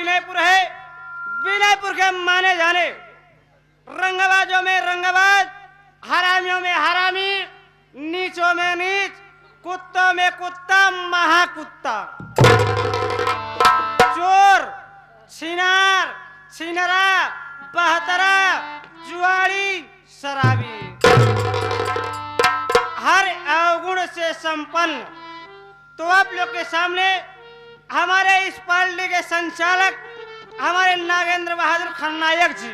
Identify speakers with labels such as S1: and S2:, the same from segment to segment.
S1: विनयपुर है। विनयपुर के माने जाने रंगबाजों में रंगबाज, हरामियों में हरामी, नीचों में नीच, कुत्तों में कुत्ता, महाकुत्ता, चोर, छिनार, छिनरा, बहतरा, जुआड़ी, शराबी, हर अवगुण से संपन्न। तो आप लोग के सामने हमारे इस पार्टी के संचालक हमारे नागेंद्र बहादुर खलनायक जी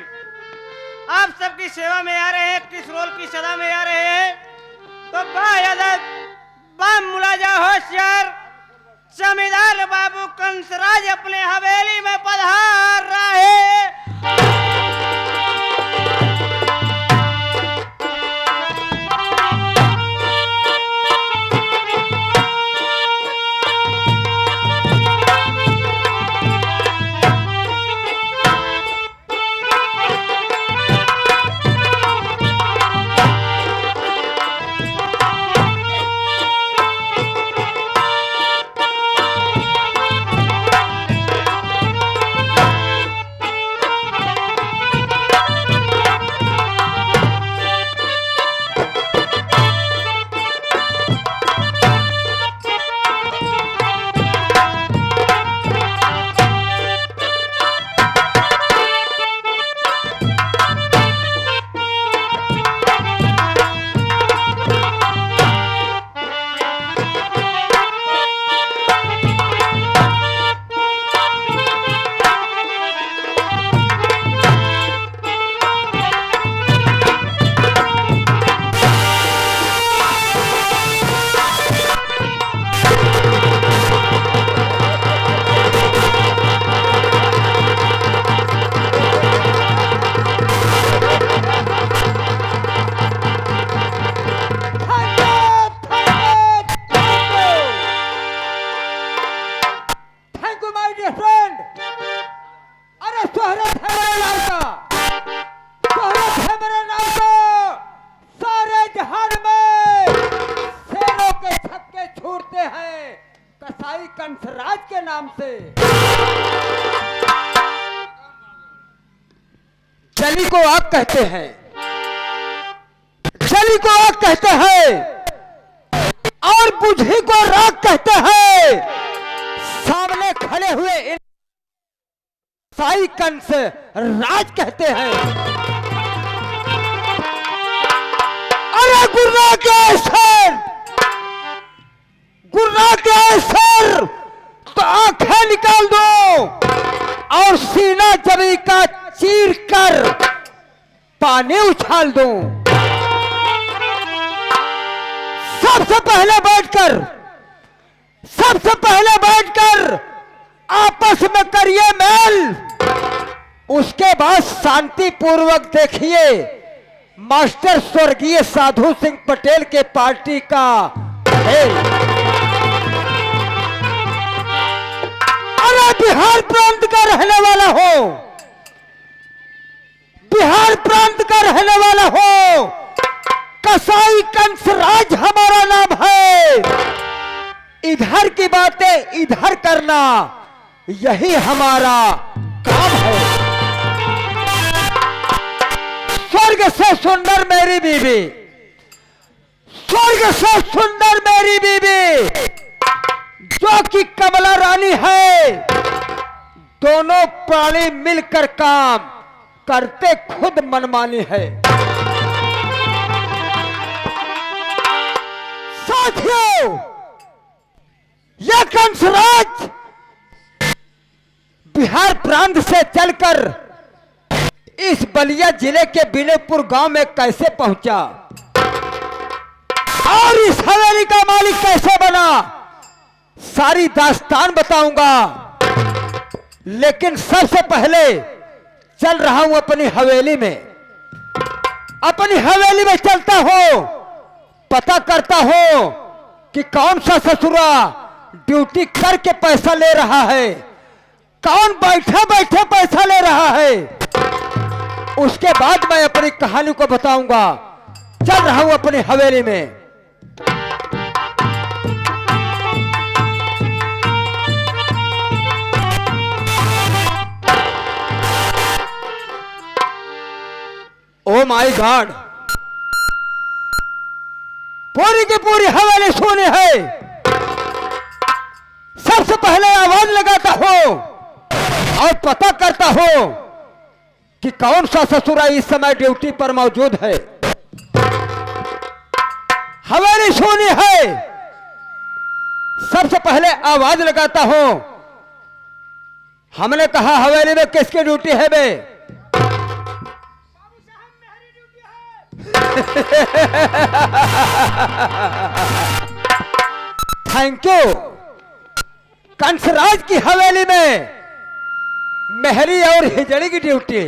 S1: आप सबकी सेवा में आ रहे हैं। किस रोल की सदा में आ रहे हैं? तो बायदत बा मुलाजा होशियार जमींदार बाबू कंसराज अपने हवेली में पधार रहे। कंसराज के नाम से जली को आग कहते हैं, जली को आग कहते हैं और बुझी को राग कहते हैं। सामने खड़े हुए साई कंस राज कहते हैं। अरे गुर्रा के सर, गुर्रा के सर तो आंखें निकाल दो और सीना जमी का चीर कर पानी उछाल दो। सबसे पहले बैठकर आपस में करिए मेल, उसके बाद शांति पूर्वक देखिए मास्टर स्वर्गीय साधु सिंह पटेल के पार्टी का खेल। अरे बिहार प्रांत का रहने वाला हो, बिहार प्रांत का रहने वाला हो, कसाई कंसराज हमारा नाम है। इधर की बातें इधर करना यही हमारा काम है। स्वर्ग से सुंदर मेरी बीवी, स्वर्ग से सुंदर मेरी बीवी जो कि कमला रानी है। दोनों प्राणी मिलकर काम करते खुद मनमानी है। साथियों, यह कंसराज बिहार प्रांत से चलकर इस बलिया जिले के विनयपुर गांव में कैसे पहुंचा और इस हवेली का मालिक कैसे बना, सारी दास्तान बताऊंगा। लेकिन सबसे पहले चल रहा हूं अपनी हवेली में, अपनी हवेली में चलता हो, पता करता हो कि कौन सा ससुरा ड्यूटी करके पैसा ले रहा है, कौन बैठे बैठे पैसा ले रहा है। उसके बाद मैं अपनी कहानी को बताऊंगा। चल रहा हूं अपनी हवेली में। माय गॉड, पूरी की पूरी हवेली सोने है। सबसे पहले आवाज लगाता हो और पता करता हो कि कौन सा ससुरा इस समय ड्यूटी पर मौजूद है। हवेली सोनी है, सबसे पहले आवाज लगाता हूं। हमने कहा हवेली में किसकी ड्यूटी है बे? Thank you. कंसराज की हवेली में मेहरी और हिजड़ी की ड्यूटी।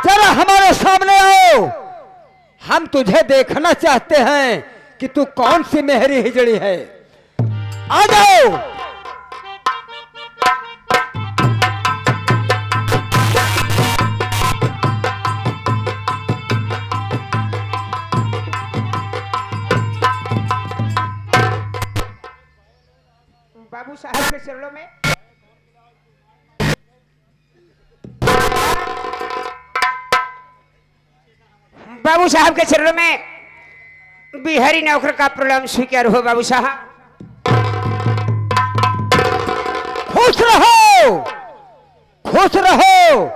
S1: जरा हमारे सामने आओ, हम तुझे देखना चाहते हैं कि तू कौन सी मेहरी हिजड़ी है। आ जाओ।
S2: बाबू साहब के चरणों में बाबू साहब के चरणों में बिहारी नौकर का प्रणाम स्वीकार हो। बाबू साहब
S1: खुश रहो, खुश रहो।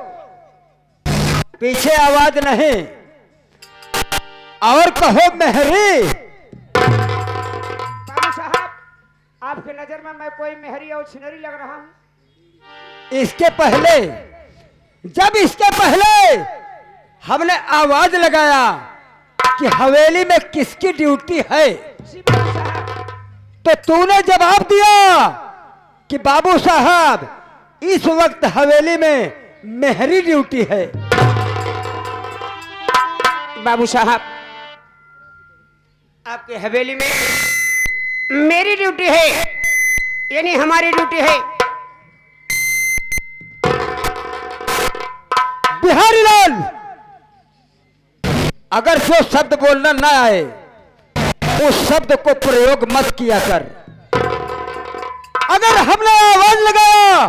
S1: पीछे आवाज नहीं और कहो मेहरी।
S2: बाबू साहब, आपके नजर में मैं कोई मेहरी और छिनरी लग रहा हूं?
S1: इसके पहले, जब इसके पहले हमने आवाज लगाया कि हवेली में किसकी ड्यूटी है, तो तूने जवाब दिया कि बाबू साहब इस वक्त हवेली में मेहरी ड्यूटी है।
S2: बाबू साहब, आपके हवेली में मेरी ड्यूटी है, यानी हमारी ड्यूटी है।
S1: बिहारी लाल, अगर जो शब्द बोलना ना आए उस शब्द को प्रयोग मत किया कर। अगर हमने आवाज लगाया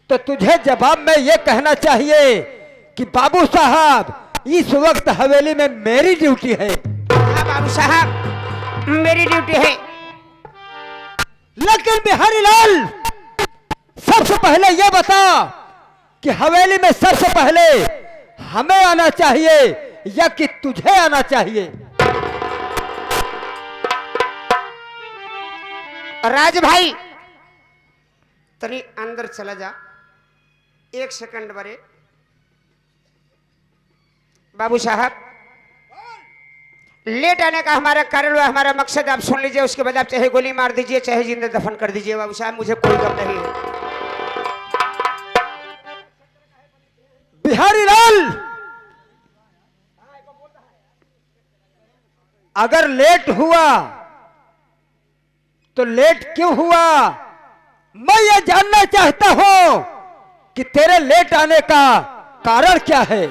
S1: तो तुझे जवाब में यह कहना चाहिए कि बाबू साहब इस वक्त हवेली में मेरी ड्यूटी है।
S2: हाँ बाबू साहब, मेरी ड्यूटी है।
S1: लेकिन बिहारी लाल, सबसे पहले यह बता कि हवेली में सबसे पहले हमें आना चाहिए या कि तुझे आना चाहिए?
S2: राज भाई, तनी अंदर चला जा, एक सेकंड बरे। बाबू साहब, लेट आने का हमारा कारण व हमारा मकसद आप सुन लीजिए। उसके बाद आप चाहे गोली मार दीजिए, चाहे जिंदा दफन कर दीजिए। बाबू साहब, मुझे कोई गम नहीं है।
S1: बिहारी लाल, अगर लेट हुआ तो लेट क्यों हुआ, मैं यह जानना चाहता हूं कि तेरे लेट आने का कारण क्या है।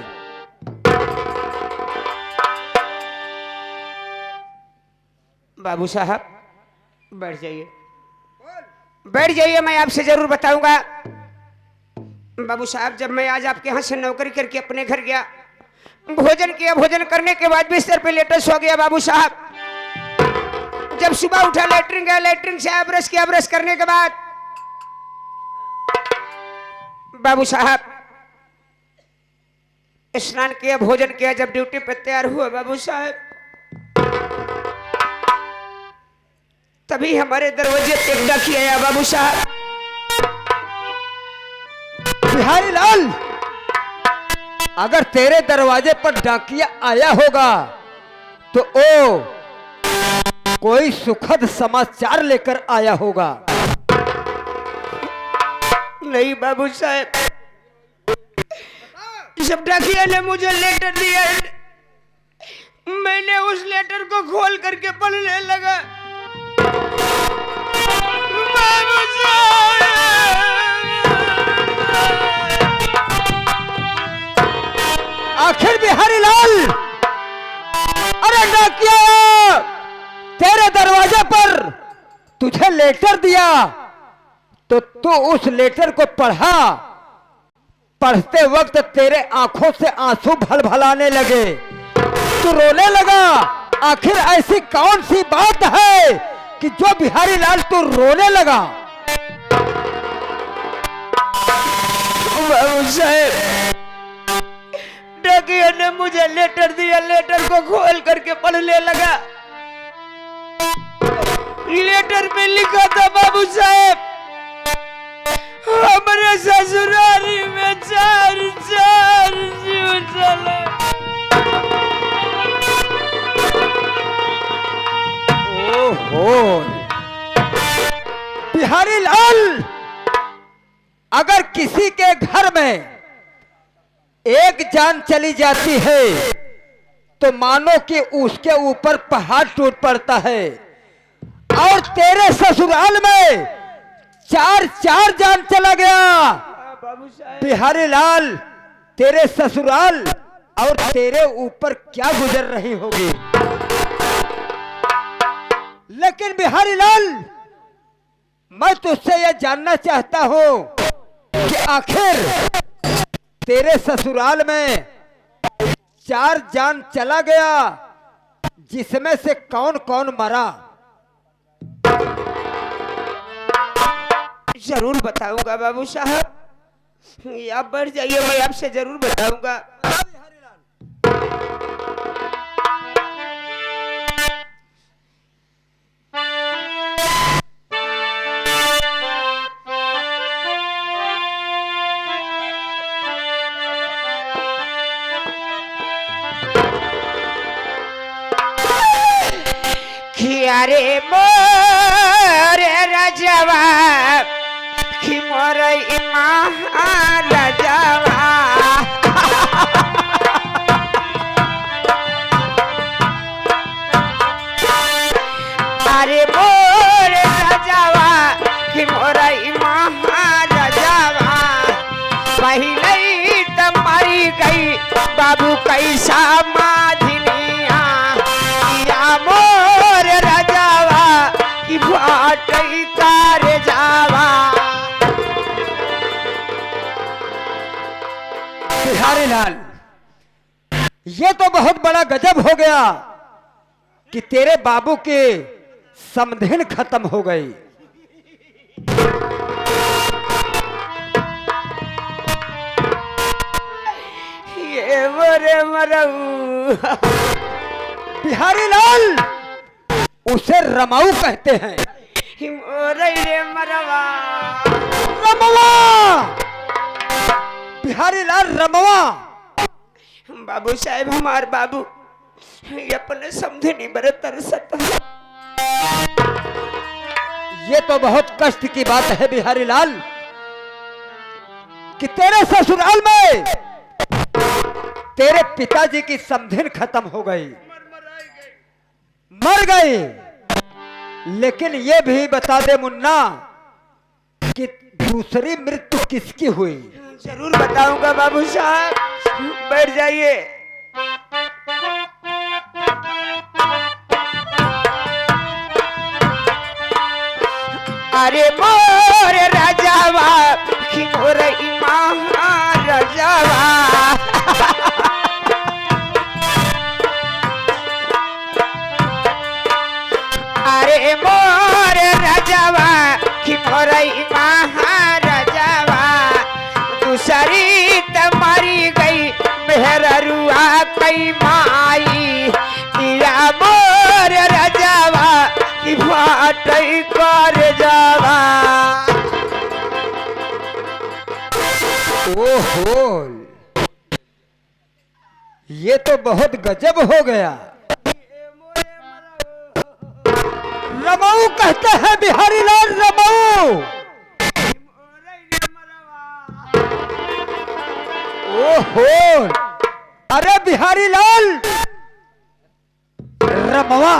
S2: बाबू साहब, बैठ जाइए, बैठ जाइए, मैं आपसे जरूर बताऊंगा। बाबू साहब, जब मैं आज आपके यहाँ से नौकरी करके अपने घर गया, भोजन किया, भोजन करने के बाद बिस्तर पे लेटा सो गया। बाबू साहब, जब सुबह उठा, लेटरिन गया, लेटरिन से आया, ब्रश किया, ब्रश करने के बाद बाबू साहब स्नान किया, भोजन किया, जब ड्यूटी पे तैयार हुआ बाबू साहब, तभी हमारे दरवाजे पे डाकी आया। बाबू साहब,
S1: बिहारी लाल, अगर तेरे दरवाजे पर डाकिया आया होगा तो ओ कोई सुखद समाचार लेकर आया होगा।
S2: नहीं बाबू साहब, जब डाकिया ने मुझे लेटर दिया, मैंने उस लेटर को खोल करके पढ़ने लगा। बाबू साहब,
S1: आखिर बिहारी लाल, अरे डाकिया तेरे दरवाजे पर तुझे लेटर दिया तो तू उस लेटर को पढ़ा पढ़ते वक्त तेरे आंखों से आंसू भल भलाने लगे, तू रोने लगा। आखिर ऐसी कौन सी बात है कि जो बिहारी लाल तू रोने लगा?
S2: बाबू साहब, डाकिया ने मुझे लेटर दिया, लेटर को खोल करके पढ़ने लगा। लेटर में लिखा था बाबू साहब, हमारे ससुराली में चार जीव चले।
S1: ओहो, बिहारी लाल, अगर किसी के घर में एक जान चली जाती है तो मानो कि उसके ऊपर पहाड़ टूट पड़ता है, और तेरे ससुराल में चार जान चला गया। बिहारी लाल, तेरे ससुराल और तेरे ऊपर क्या गुजर रही होगी। लेकिन बिहारी लाल, मैं तुझसे यह जानना चाहता हूं कि आखिर तेरे ससुराल में चार जान चला गया, जिसमें से कौन कौन मरा?
S2: जरूर बताऊंगा बाबू साहब, आप बढ़ जाइए, मैं आपसे जरूर बताऊंगा। अरे मोरे राजवा कि मोरे महाराजवा, अरे मोरे राजवा कि मोरे महाराजवा, पहले तो मरी गई बाबू कैसा माधनिया, या मोरे राजवा कि फाटई कार जावा।
S1: बिहारी लाल, ये तो बहुत बड़ा गजब हो गया कि तेरे बाबू की समधिन खत्म हो गई।
S2: ये मोरे मरऊ,
S1: बिहारी लाल, उसे रमाऊ कहते हैं।
S2: मोरे रे मरवा,
S1: रमवा, बिहारी लाल रमवा।
S2: बाबू साहब, हमार बाबू ये अपने समझे नहीं बड़े तरसता।
S1: ये तो बहुत कष्ट की बात है बिहारी लाल कि तेरे ससुराल में तेरे पिताजी की समधिन खत्म हो गई, मर गई। लेकिन ये भी बता दे मुन्ना कि दूसरी मृत्यु किसकी हुई?
S2: जरूर बताऊंगा बाबू साहब, बैठ जाइए। अरे मोरे राजावा कि मोरे महाराजावा, अरे मोरे राजावा कि मोरे महाराजावा, दूसरी तमारी गई मेहरुआ कई माई, या मोरे राजावा कि फाटई कर जावा।
S1: ओहो, ये तो बहुत गजब हो गया। रमाऊ कहते हैं बिहारी लाल, रमाऊ। ओहो, अरे बिहारी लाल, रमवा,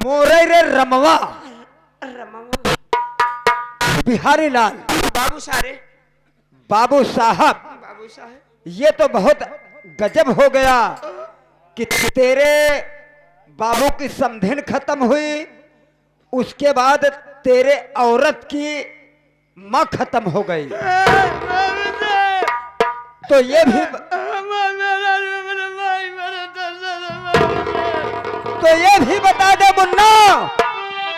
S1: मोरे रे रमवा। बिहारी लाल,
S2: बाबू सारे,
S1: बाबू साहब,
S2: बाबू साहब,
S1: ये तो बहुत गजब हो गया कि तेरे बाबू की समधिन खत्म हुई, उसके बाद तेरे औरत की मां खत्म हो गई। तो ये भी बता दे मुन्ना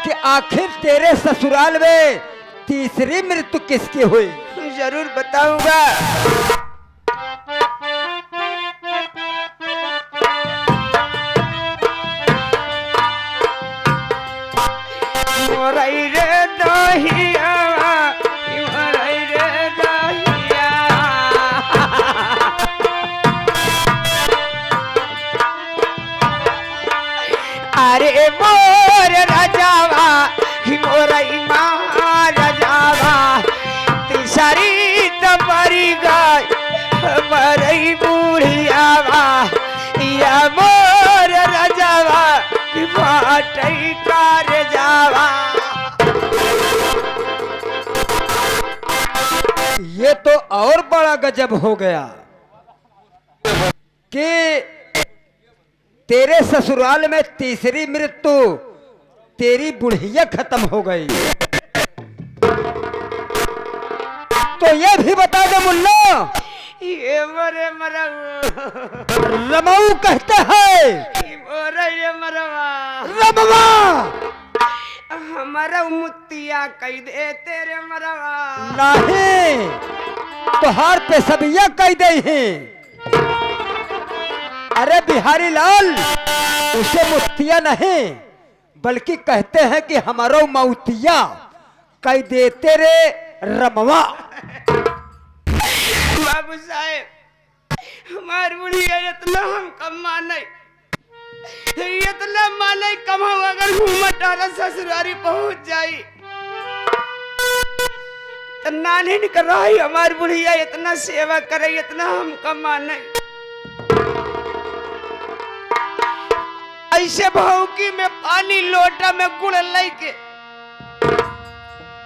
S1: कि आखिर तेरे ससुराल में तीसरी मृत्यु किसकी हुई?
S2: जरूर बताऊंगा। मोरई रे दहिया, मोरई रे दहिया। अरे मोर राजावा, मोरई माँ राजावा, तीसरी तमारी गाय मरई बुढ़ियावा, या मोर राजावा फाटई कार जावा।
S1: ये तो और बड़ा गजब हो गया कि तेरे ससुराल में तीसरी मृत्यु तेरी बुढ़िया खत्म हो गई। तो ये भी बता दे मुन्ना,
S2: ये मरे मरवा
S1: रमाऊ कहते हैं।
S2: ये मरवा
S1: रमवा
S2: हमारा मुतिया कह दे तेरे मरवा।
S1: नहीं, तोहार पेशबिया कह दे हैं। अरे बिहारी लाल, उसे मुफ्तिया नहीं बल्कि कहते हैं कि हमारो मौतिया कह देते रे रमवा।
S2: बाबू साहेब, हमार बुढ़िया इतना हम कमा नहीं, इतना माने कमाओ अगर घूमटारा ससुरारी पहुंच जाई तो नानी ने कर रही हमार बुढ़िया इतना सेवा करे, इतना हम कमा नहीं। ऐसे भौकी में पानी लोटा में गुड़ लेके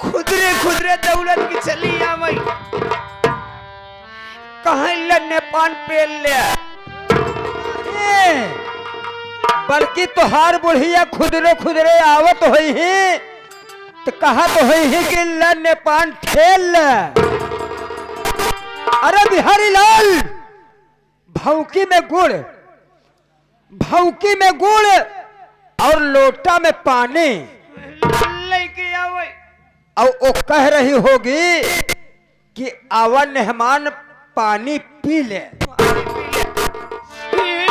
S2: खुदरे खुदरे दौलत की चली आवई, कहीं लन्ने पान पेल ले।
S1: बल्कि तोहार बुढ़िया खुदरे खुदरे आवत हुई ही तो कहा तो हुई ही कि लन्ने पान ठेल। अरे बिहारी लाल, भौकी में गुड़ और लोटा में पानी
S2: लेके आवई,
S1: और वो कह रही होगी कि आवा मेहमान पानी पी ले।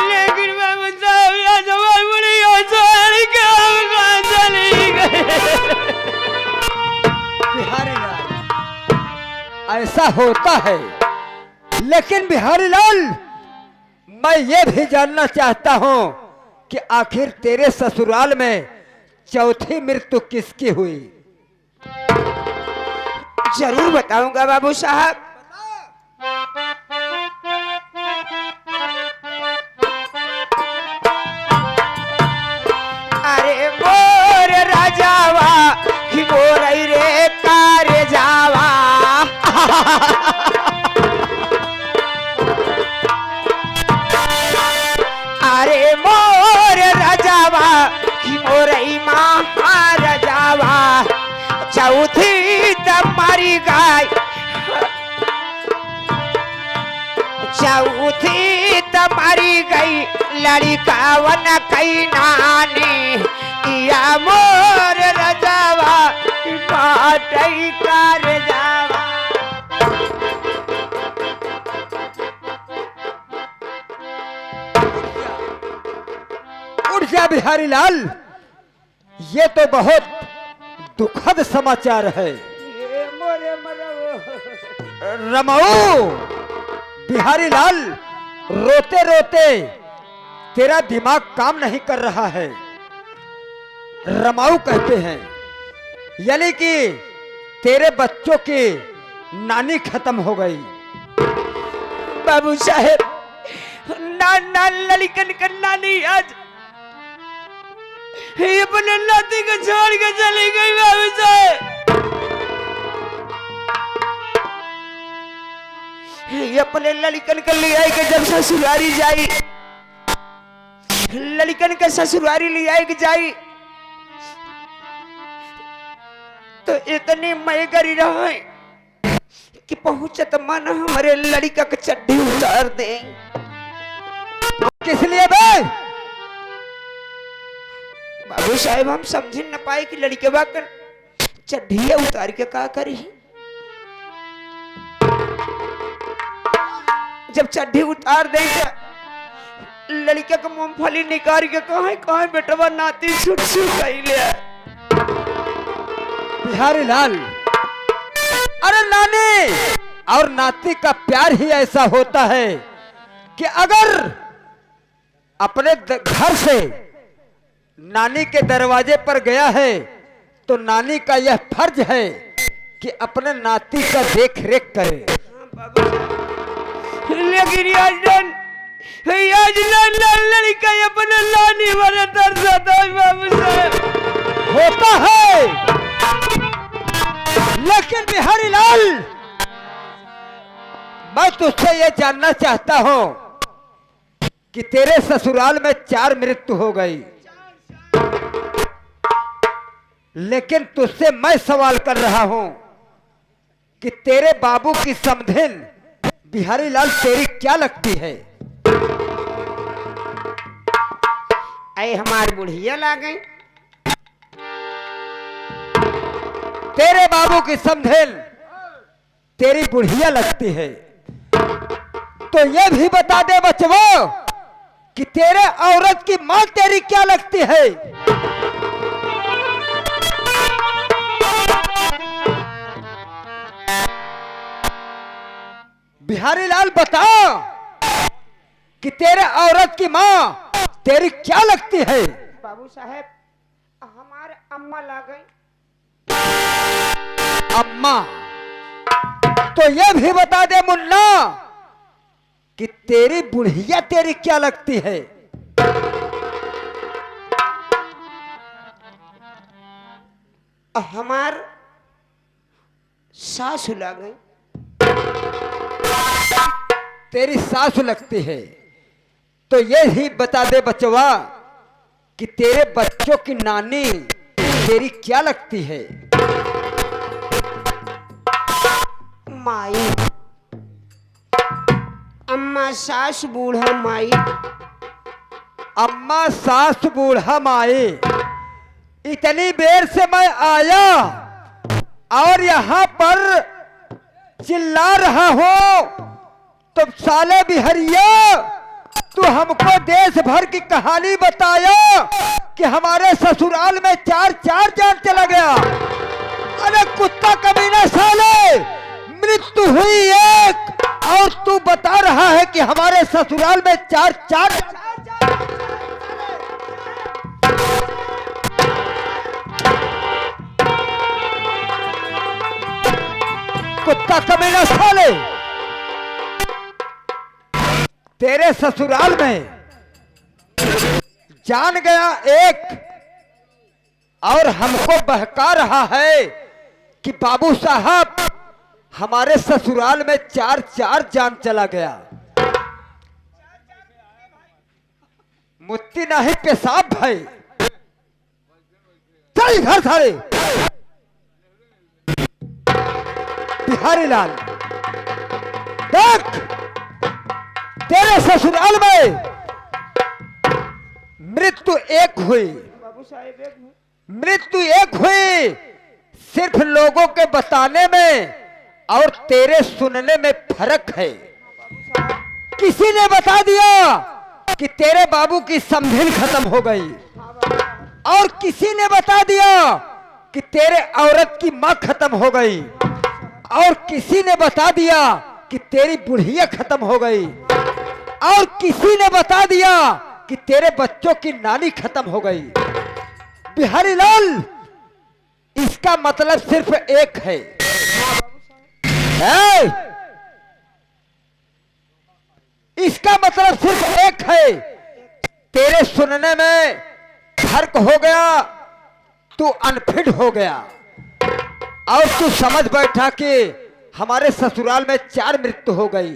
S2: लेकिन बाबू साहब या जवान बुढ़ी हो चली गई।
S1: बिहारी लाल, ऐसा होता है, लेकिन बिहारी लाल मैं ये भी जानना चाहता हूं कि आखिर तेरे ससुराल में चौथी मृत्यु किसकी हुई?
S2: जरूर बताऊंगा बाबू साहब। अरे मोर राजावा कि मोरई रे कार जावा। अरे मोर राजावा कि मोरई माँ राजावा, चौथी तमारी गाय, चौथी तमारी गई लड़कावन कई नानी, या मोर रजावा पाटई कार जावा।
S1: उठ जा बिहारी लाल, ये तो बहुत दुखद समाचार है।
S2: ये मोरे मरवो।
S1: रमाऊ, बिहारी लाल रोते रोते तेरा दिमाग काम नहीं कर रहा है। रमाऊ कहते हैं यानी कि तेरे बच्चों की नानी खत्म हो गई।
S2: बाबू साहेब, नाना ललिकन का नानी आज अपने नाती को छोड़ के चली गई। बाबू साहेब, अपने ललिकन के ले आई के जब ससुरारी जाई, ललिकन के ससुरारी ले आई के जाई तो इतनी मैं करी रही कि पहुंचत मन हमारे लड़का के चड्डी उतार दे।
S1: किस लिए बे?
S2: बाबू साहेब हम समझ न पाए कि लड़के बाकर चड्ढिया उतार के का करी। जब चड्ढी उतार दे लड़के का मूंगफली निकाल के कहा बेटवा नाती छुट कैले।
S1: बिहारी लाल, अरे नानी और नाती का प्यार ही ऐसा होता है कि अगर अपने घर से नानी के दरवाजे पर गया है तो नानी का यह फर्ज है कि अपने नाती का देख रेख करे।
S2: लेकिन आज लड़का अपने लानी वाला तरसता है बाबू साहब।
S1: होता है, लेकिन बिहारी लाल मैं तुझसे यह जानना चाहता हूं कि तेरे ससुराल में 4 मृत्यु हो गई, लेकिन तुझसे मैं सवाल कर रहा हूं कि तेरे बाबू की समधिन बिहारी लाल तेरी क्या लगती है?
S2: अरे हमारी बुढ़िया ला गई।
S1: तेरे बाबू की समधिन तेरी बुढ़िया लगती है, तो ये भी बता दे बचवो कि तेरे औरत की मां तेरी क्या लगती है? बिहारी लाल बता कि तेरे औरत की मां तेरी क्या लगती है?
S2: बाबू साहेब हमारे अम्मा ला गई।
S1: अम्मा, तो ये भी बता दे मुन्ना कि तेरी बुढ़िया तेरी क्या लगती है?
S2: हमार सासू ला गई।
S1: तेरी सासू लगती है, तो ये ही बता दे बचवा कि तेरे बच्चों की नानी तेरी क्या लगती है?
S2: माई। अम्मा सास बूढ़ा माई।
S1: अम्मा सास बूढ़ा माई। इतनी देर से मैं आया और यहाँ पर चिल्ला रहा हो तो साले बिहरिया तू हमको देश भर की कहानी बताया कि हमारे ससुराल में 4 जान चला गया। अरे कुत्ता कमीना साले, मृत्यु हुई 1 और तू बता रहा है कि हमारे ससुराल में 4 कुत्ता कमीना साले, तेरे ससुराल में जान गया 1 और हमको बहका रहा है कि बाबू साहब हमारे ससुराल में 4 जान चला गया। मुत्ती नहीं पेशाब भाई, चल घर सारे। बिहारी लाल देख, तेरे ससुराल में मृत्यु 1 हुई।
S2: बाबू साहेब
S1: मृत्यु 1 हुई, सिर्फ लोगों के बताने में और तेरे सुनने में फर्क है। किसी ने बता दिया कि तेरे बाबू की समधिन खत्म हो गई और किसी ने बता दिया कि तेरे औरत की मां खत्म हो गई और किसी ने बता दिया कि तेरी बुढ़िया खत्म हो गई और किसी ने बता दिया कि तेरे बच्चों की नानी खत्म हो गई। बिहारी लाल, इसका मतलब सिर्फ एक है, इसका मतलब सिर्फ एक है। तेरे सुनने में फर्क हो गया, तू अनफिट हो गया और तू समझ बैठा कि हमारे ससुराल में 4 मृत्यु हो गई।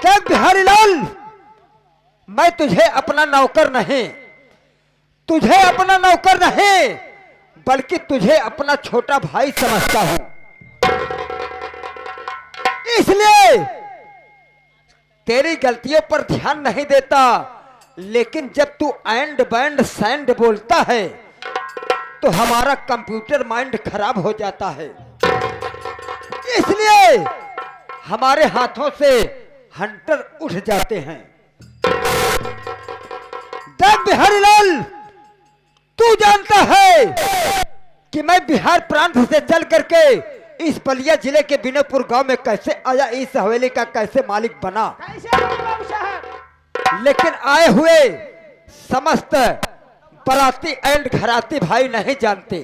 S1: देख बिहारी लाल, मैं तुझे अपना नौकर नहीं, तुझे अपना नौकर नहीं बल्कि तुझे अपना छोटा भाई समझता हूं। इसलिए तेरी गलतियों पर ध्यान नहीं देता, लेकिन जब तू एंड बैंड सैंड बोलता है तो हमारा कंप्यूटर माइंड खराब हो जाता है। इसलिए हमारे हाथों से हंटर उठ जाते हैं। देख बिहारी लाल, तू जानता है कि मैं बिहार प्रांत से चल करके इस बलिया जिले के बिनोपुर गांव में कैसे आया, इस हवेली का कैसे मालिक बना।
S2: कैसे बने बाबू साहब?
S1: लेकिन आए हुए समस्त बराती एंड घराती भाई नहीं जानते,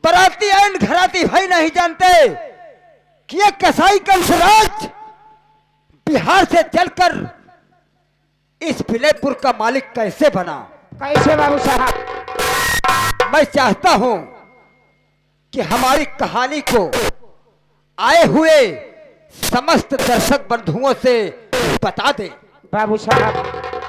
S1: बराती एंड घराती भाई नहीं जानते कि ये कसाई कंसराज बिहार से चलकर इस बिनयपुर का मालिक कैसे बना।
S2: कैसे बाबू साहब?
S1: मैं चाहता हूं कि हमारी कहानी को आए हुए समस्त दर्शक बंधुओं से बता दें।
S2: बाबू साहब